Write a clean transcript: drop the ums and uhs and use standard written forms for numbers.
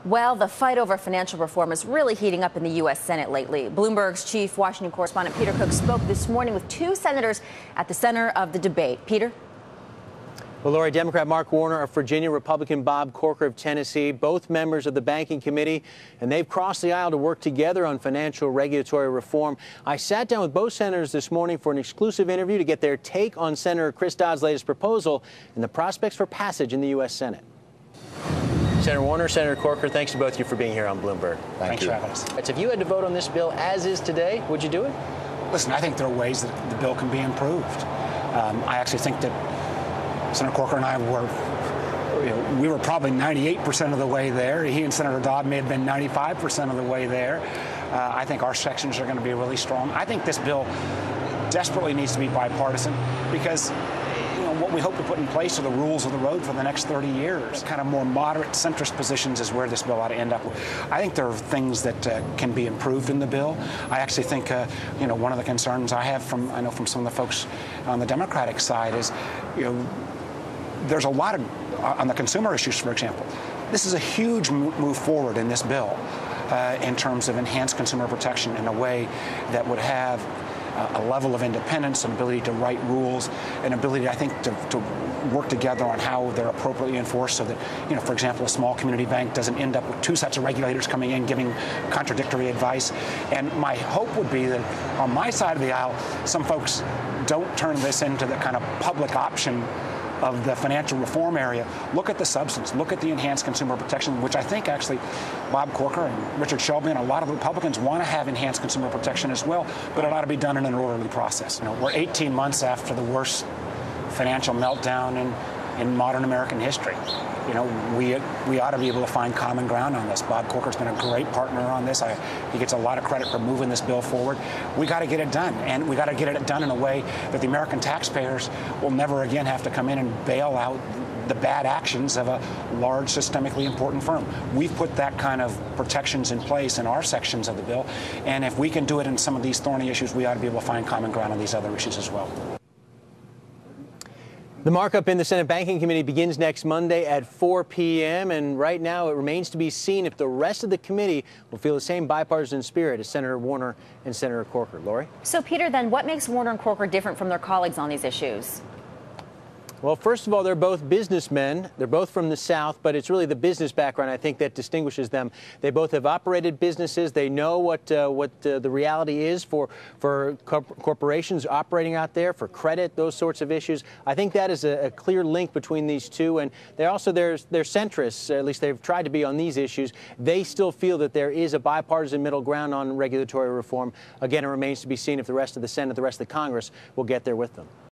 Well, the fight over financial reform is really heating up in the U.S. Senate lately. Bloomberg's chief Washington correspondent Peter Cook spoke this morning with two senators at the center of the debate. Peter? Well, Lori, Democrat Mark Warner of Virginia, Republican Bob Corker of Tennessee, both members of the Banking Committee, and they've crossed the aisle to work together on financial regulatory reform. I sat down with both senators this morning for an exclusive interview to get their take on Senator Chris Dodd's latest proposal and the prospects for passage in the U.S. Senate. Senator Warner, Senator Corker, thanks to both of you for being here on Bloomberg. Thanks for having us. If you had to vote on this bill as is today, would you do it? Listen, I think there are ways that the bill can be improved. I actually think that Senator Corker and I we were probably 98% of the way there. He and Senator Dodd may have been 95% of the way there. I think our sections are going to be really strong. I think this bill desperately needs to be bipartisan because what we hope to put in place are the rules of the road for the next 30 years. Kind of more moderate centrist positions is where this bill ought to end up. I think there are things that can be improved in the bill. I actually think, one of the concerns I have from some of the folks on the Democratic side is, there's a lot of, on the consumer issues, for example, this is a huge move forward in this bill in terms of enhanced consumer protection in a way that would have a level of independence, an ability to write rules, an ability, I think, to work together on how they're appropriately enforced so that, for example, a small community bank doesn't end up with two sets of regulators coming in giving contradictory advice. And my hope would be that on my side of the aisle, some folks don't turn this into the kind of public option of the financial reform area. Look at the substance. Look at the enhanced consumer protection, which I think actually Bob Corker and Richard Shelby and a lot of Republicans want to have enhanced consumer protection as well, but it ought to be done in an orderly process. We're 18 months after the worst financial meltdown in modern American history. We ought to be able to find common ground on this. Bob Corker's been a great partner on this. He gets a lot of credit for moving this bill forward. We got to get it done, and we got to get it done in a way that the American taxpayers will never again have to come in and bail out the bad actions of a large, systemically important firm. We've put that kind of protections in place in our sections of the bill, and if we can do it in some of these thorny issues, we ought to be able to find common ground on these other issues as well. The markup in the Senate Banking Committee begins next Monday at 4 p.m. And right now it remains to be seen if the rest of the committee will feel the same bipartisan spirit as Senator Warner and Senator Corker. Lori? So, Peter, then what makes Warner and Corker different from their colleagues on these issues? Well, first of all, they're both businessmen. They're both from the South, but it's really the business background, I think, that distinguishes them. They both have operated businesses. They know what the reality is for corporations operating out there, for credit, those sorts of issues. I think that is a clear link between these two. And they're centrists, at least they've tried to be on these issues. They still feel that there is a bipartisan middle ground on regulatory reform. Again, it remains to be seen if the rest of the Senate, the rest of the Congress will get there with them.